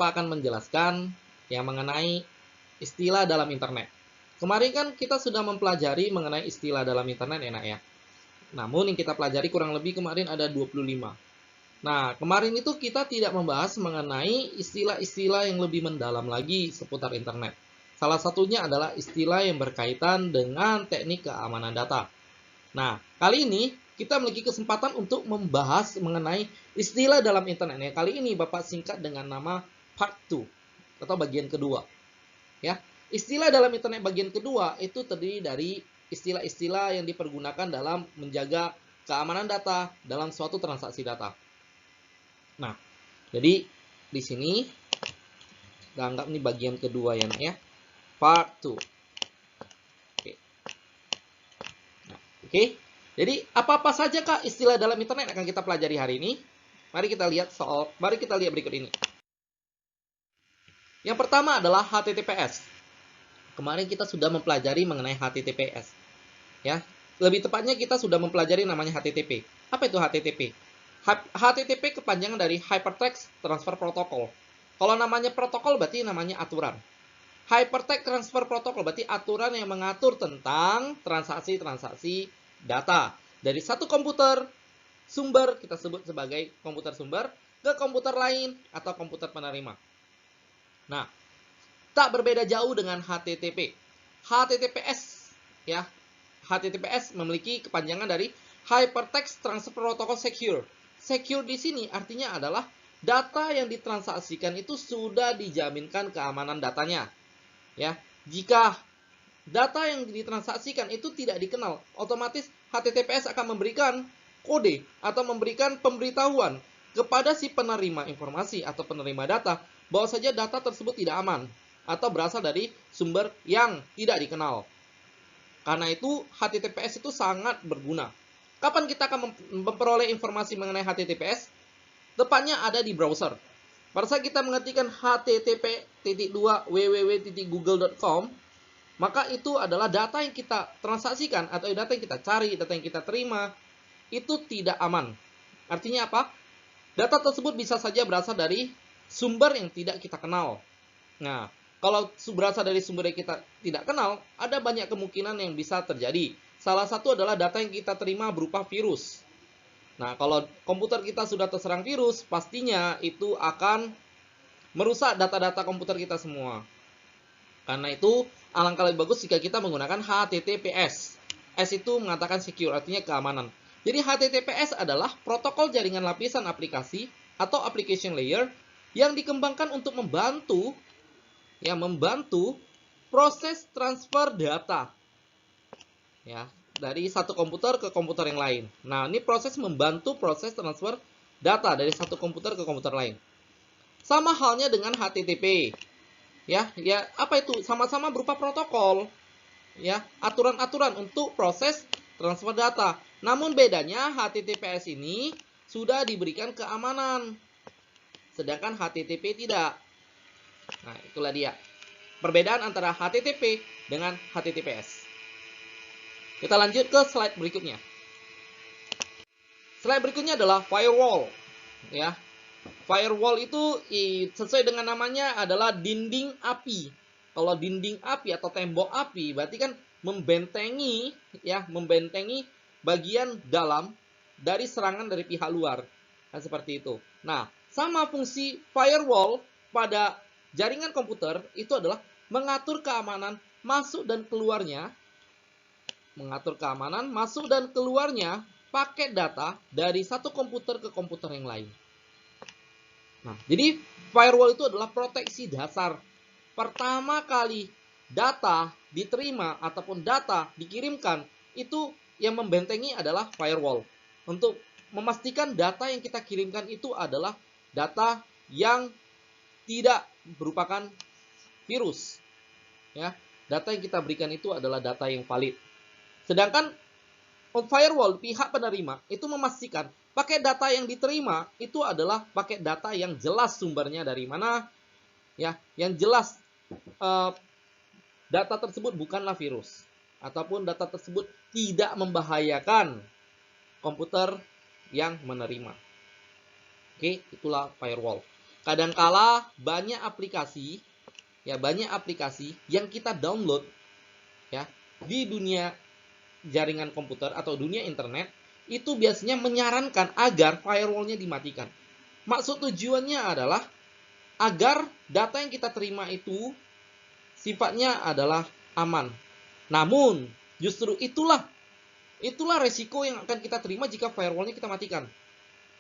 kita akan menjelaskan yang mengenai istilah dalam internet. Kemarin kan kita sudah mempelajari mengenai istilah dalam internet ya, Nak ya. Namun yang kita pelajari kurang lebih kemarin ada 25. Nah, kemarin itu kita tidak membahas mengenai istilah-istilah yang lebih mendalam lagi seputar internet. Salah satunya adalah istilah yang berkaitan dengan teknik keamanan data. Nah, kali ini kita memiliki kesempatan untuk membahas mengenai istilah dalam internet. Nah, kali ini Bapak singkat dengan nama Part 2 atau bagian kedua. Ya, istilah dalam internet bagian kedua itu terdiri dari istilah-istilah yang dipergunakan dalam menjaga keamanan data dalam suatu transaksi data. Nah, jadi di sini kita anggap ini bagian kedua ya, Part 2. Oke, jadi apa-apa saja kah istilah dalam internet akan kita pelajari hari ini? Mari kita lihat berikut ini. Yang pertama adalah HTTPS. Kemarin kita sudah mempelajari mengenai HTTPS. Ya, lebih tepatnya kita sudah mempelajari namanya HTTP. Apa itu HTTP? HTTP kepanjangan dari Hypertext Transfer Protocol. Kalau namanya protokol berarti namanya aturan. Hypertext Transfer Protocol berarti aturan yang mengatur tentang transaksi-transaksi data dari satu komputer sumber, kita sebut sebagai komputer sumber, ke komputer lain atau komputer penerima. Nah, tak berbeda jauh dengan HTTP. HTTPS ya. HTTPS memiliki kepanjangan dari Hypertext Transfer Protocol Secure. Secure di sini artinya adalah data yang ditransaksikan itu sudah dijaminkan keamanan datanya. Ya, jika data yang ditransaksikan itu tidak dikenal, otomatis HTTPS akan memberikan kode atau memberikan pemberitahuan kepada si penerima informasi atau penerima data bahwa saja data tersebut tidak aman atau berasal dari sumber yang tidak dikenal. Karena itu HTTPS itu sangat berguna. Kapan kita akan memperoleh informasi mengenai HTTPS? Tepatnya ada di browser. Pada saat kita mengetikkan http://www.google.com, maka itu adalah data yang kita transaksikan atau data yang kita cari, data yang kita terima, itu tidak aman. Artinya apa? Data tersebut bisa saja berasal dari sumber yang tidak kita kenal. Nah, kalau berasal dari sumber yang kita tidak kenal, ada banyak kemungkinan yang bisa terjadi. Salah satu adalah data yang kita terima berupa virus. Nah, kalau komputer kita sudah terserang virus, pastinya itu akan merusak data-data komputer kita semua. Karena itu, alangkah lebih bagus jika kita menggunakan HTTPS. S itu mengatakan secure, artinya keamanan. Jadi HTTPS adalah protokol jaringan lapisan aplikasi atau application layer yang dikembangkan untuk membantu proses transfer data. Ya, dari satu komputer ke komputer yang lain. Nah, ini membantu proses transfer data dari satu komputer ke komputer lain. Sama halnya dengan HTTP. Ya, apa itu? Sama-sama berupa protokol. Ya, aturan-aturan untuk proses transfer data. Namun bedanya HTTPS ini sudah diberikan keamanan. Sedangkan HTTP tidak. Nah, itulah dia. Perbedaan antara HTTP dengan HTTPS. Kita lanjut ke slide berikutnya. Slide berikutnya adalah firewall. Ya, firewall itu sesuai dengan namanya adalah dinding api. Kalau dinding api atau tembok api berarti kan membentengi bagian dalam dari serangan dari pihak luar. Nah, seperti itu. Nah, sama fungsi firewall pada jaringan komputer itu adalah mengatur keamanan masuk dan keluarnya paket data dari satu komputer ke komputer yang lain. Nah, jadi firewall itu adalah proteksi dasar. Pertama kali data diterima ataupun data dikirimkan, itu yang membentengi adalah firewall. Untuk memastikan data yang kita kirimkan itu adalah data yang tidak berupakan virus. Ya, data yang kita berikan itu adalah data yang valid. Sedangkan firewall pihak penerima itu memastikan paket data yang diterima itu adalah paket data yang jelas sumbernya dari mana, ya, yang jelas data tersebut bukanlah virus ataupun data tersebut tidak membahayakan komputer yang menerima. Oke, itulah firewall. kadangkala banyak aplikasi yang kita download ya di dunia jaringan komputer atau dunia internet itu biasanya menyarankan agar firewall-nya dimatikan. Maksud tujuannya adalah agar data yang kita terima itu sifatnya adalah aman. Namun, justru itulah resiko yang akan kita terima jika firewall-nya kita matikan.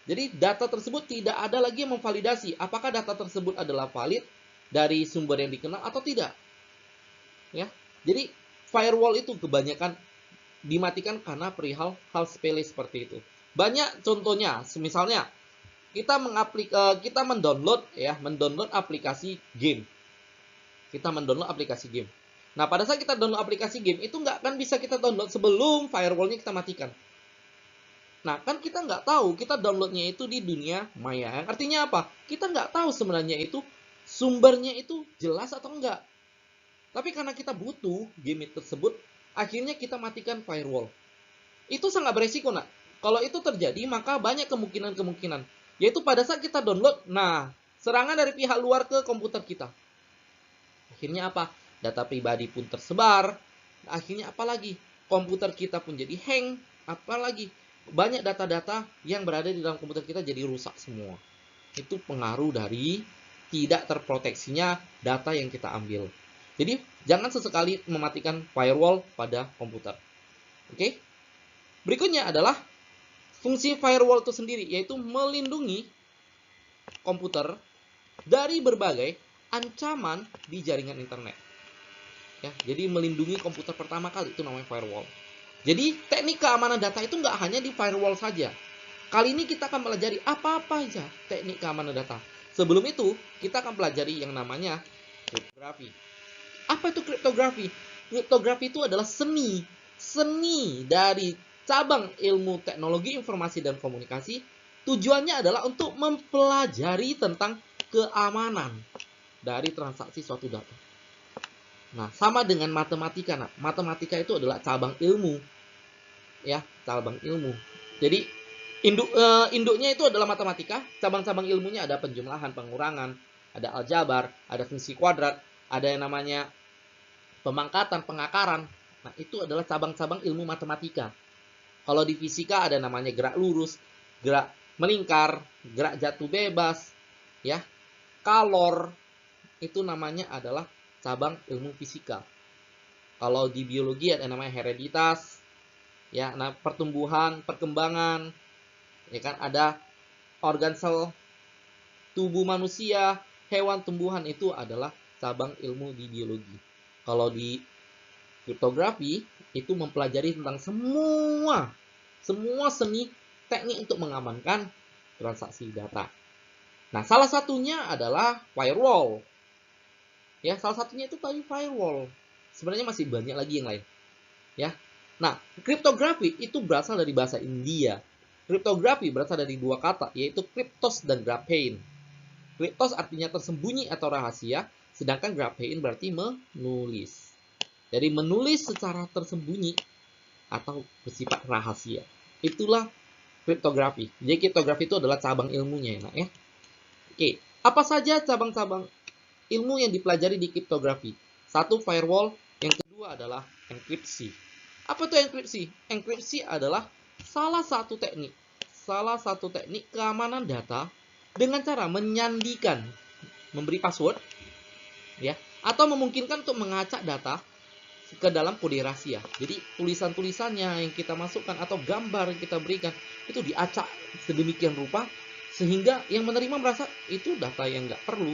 Jadi, data tersebut tidak ada lagi yang memvalidasi apakah data tersebut adalah valid dari sumber yang dikenal atau tidak. Ya. Jadi, firewall itu kebanyakan dimatikan karena perihal hal sepele seperti itu. Banyak contohnya, misalnya kita mendownload aplikasi game. Nah, pada saat kita download aplikasi game itu nggak akan bisa kita download sebelum firewall-nya kita matikan. Nah, kan kita nggak tahu kita downloadnya itu di dunia maya. Artinya apa? Kita nggak tahu sebenarnya itu sumbernya itu jelas atau enggak. Tapi karena kita butuh game tersebut, akhirnya kita matikan firewall. Itu sangat beresiko, nak. Kalau itu terjadi, maka banyak kemungkinan. Yaitu pada saat kita download, nah, serangan dari pihak luar ke komputer kita. Akhirnya apa? Data pribadi pun tersebar. Akhirnya apa lagi? Komputer kita pun jadi hang. Apalagi? Banyak data-data yang berada di dalam komputer kita jadi rusak semua. Itu pengaruh dari tidak terproteksinya data yang kita ambil. Jadi, jangan sesekali mematikan firewall pada komputer. Oke? Berikutnya adalah fungsi firewall itu sendiri, yaitu melindungi komputer dari berbagai ancaman di jaringan internet. Ya, jadi melindungi komputer pertama kali itu namanya firewall. Jadi, teknik keamanan data itu nggak hanya di firewall saja. Kali ini kita akan pelajari apa-apa saja teknik keamanan data. Sebelum itu, kita akan pelajari yang namanya kriptografi. Apa itu kriptografi? Kriptografi itu adalah seni dari cabang ilmu teknologi informasi dan komunikasi. Tujuannya adalah untuk mempelajari tentang keamanan dari transaksi suatu data. Nah, sama dengan matematika. Nah, matematika itu adalah cabang ilmu. Ya, cabang ilmu. Jadi, induknya itu adalah matematika. Cabang-cabang ilmunya ada penjumlahan, pengurangan, ada aljabar, ada fungsi kuadrat, ada yang namanya pemangkatan, pengakaran. Nah, itu adalah cabang-cabang ilmu matematika. Kalau di fisika ada namanya gerak lurus, gerak melingkar, gerak jatuh bebas, ya. Kalor itu namanya adalah cabang ilmu fisika. Kalau di biologi ada namanya hereditas, ya. Nah, pertumbuhan, perkembangan, ya kan, ada organ sel tubuh manusia, hewan, tumbuhan, itu adalah cabang ilmu di biologi. Kalau di kriptografi itu mempelajari tentang semua seni teknik untuk mengamankan transaksi data. Nah, salah satunya adalah firewall. Ya, salah satunya itu tadi firewall. Sebenarnya masih banyak lagi yang lain. Ya. Nah, kriptografi itu berasal dari bahasa India. Kriptografi berasal dari dua kata, yaitu kriptos dan graphein. Kriptos artinya tersembunyi atau rahasia, sedangkan graphein berarti menulis. Jadi menulis secara tersembunyi atau bersifat rahasia. Itulah kriptografi. Jadi kriptografi itu adalah cabang ilmunya, ya. Oke, apa saja cabang-cabang ilmu yang dipelajari di kriptografi? Satu, firewall. Yang kedua adalah enkripsi. Apa itu enkripsi? Enkripsi adalah salah satu teknik keamanan data dengan cara menyandikan, memberi password, ya, atau memungkinkan untuk mengacak data ke dalam kode rahasia. Jadi tulisan-tulisannya yang kita masukkan atau gambar yang kita berikan itu diacak sedemikian rupa sehingga yang menerima merasa itu data yang nggak perlu,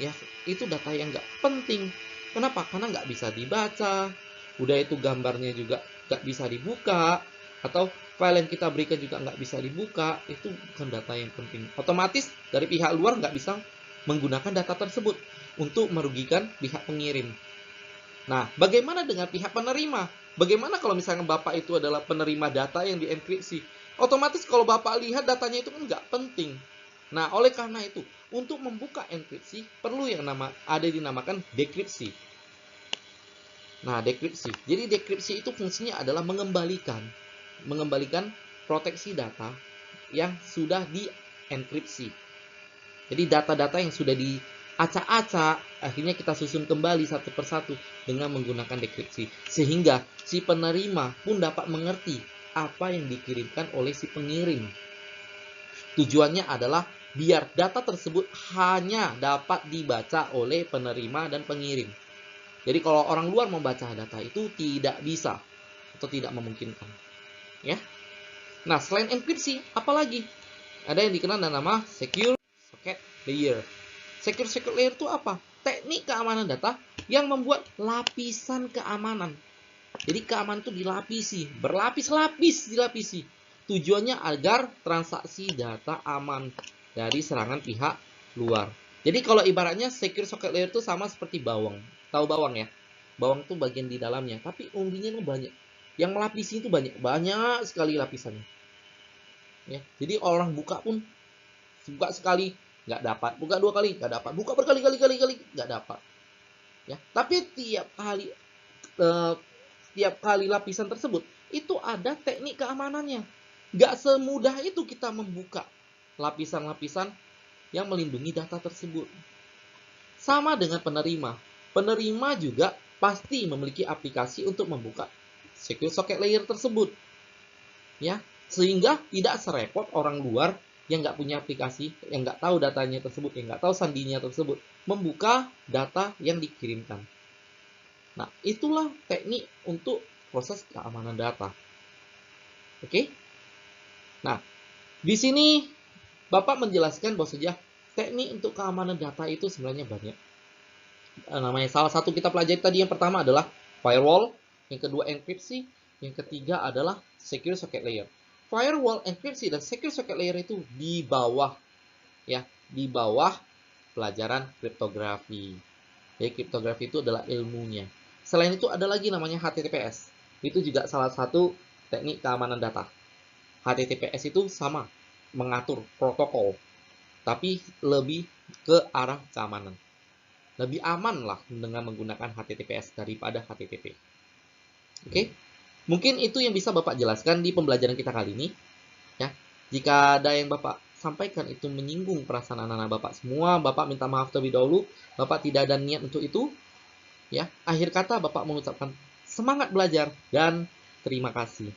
ya, itu data yang nggak penting. Kenapa? Karena nggak bisa dibaca, udah itu gambarnya juga nggak bisa dibuka, atau file yang kita berikan juga nggak bisa dibuka. Itu bukan data yang penting. Otomatis dari pihak luar nggak bisa menggunakan data tersebut untuk merugikan pihak pengirim. Nah, bagaimana dengan pihak penerima? Bagaimana kalau misalnya Bapak itu adalah penerima data yang dienkripsi? Otomatis kalau Bapak lihat datanya itu kan nggak penting. Nah, oleh karena itu, untuk membuka enkripsi, perlu yang dinamakan dekripsi. Nah, dekripsi. Jadi, dekripsi itu fungsinya adalah mengembalikan proteksi data yang sudah dienkripsi. Jadi data-data yang sudah diacak-acak, akhirnya kita susun kembali satu persatu dengan menggunakan dekripsi. Sehingga si penerima pun dapat mengerti apa yang dikirimkan oleh si pengirim. Tujuannya adalah biar data tersebut hanya dapat dibaca oleh penerima dan pengirim. Jadi kalau orang luar membaca data itu tidak bisa atau tidak memungkinkan. Ya. Nah, selain enkripsi, apalagi? Ada yang dikenal dengan nama Secure Socket Layer. Secure Socket Layer itu apa? Teknik keamanan data yang membuat lapisan keamanan. Jadi keamanan itu dilapisi, berlapis-lapis dilapisi. Tujuannya agar transaksi data aman dari serangan pihak luar. Jadi kalau ibaratnya Secure Socket Layer itu sama seperti bawang. Tahu bawang ya? Bawang itu bagian di dalamnya, tapi umbinya itu banyak. Yang melapisi itu banyak sekali lapisannya. Ya, jadi orang buka pun buka sekali nggak dapat, buka dua kali nggak dapat, buka berkali-kali nggak dapat. Ya, tapi tiap kali lapisan tersebut itu ada teknik keamanannya. Nggak semudah itu kita membuka lapisan-lapisan yang melindungi data tersebut. Sama dengan penerima. Penerima juga pasti memiliki aplikasi untuk membuka Secure Socket Layer tersebut. Ya, sehingga tidak serepot orang luar yang nggak punya aplikasi, yang nggak tahu datanya tersebut, yang nggak tahu sandinya tersebut, membuka data yang dikirimkan. Nah, itulah teknik untuk proses keamanan data. Oke? Nah, di sini Bapak menjelaskan bahwa saja teknik untuk keamanan data itu sebenarnya banyak. Namanya salah satu kita pelajari tadi yang pertama adalah firewall, yang kedua enkripsi, yang ketiga adalah secure socket layer. Firewall, enkripsi, dan secure socket layer itu di bawah ya, di bawah pelajaran kriptografi. Jadi kriptografi itu adalah ilmunya. Selain itu ada lagi namanya HTTPS. Itu juga salah satu teknik keamanan data. HTTPS itu sama, mengatur protokol, tapi lebih ke arah keamanan. Lebih aman lah dengan menggunakan HTTPS daripada HTTP. Oke? Mungkin itu yang bisa Bapak jelaskan di pembelajaran kita kali ini. Ya, jika ada yang Bapak sampaikan itu menyinggung perasaan anak-anak Bapak semua, Bapak minta maaf terlebih dahulu. Bapak tidak ada niat untuk itu. Ya, akhir kata Bapak mengucapkan semangat belajar dan terima kasih.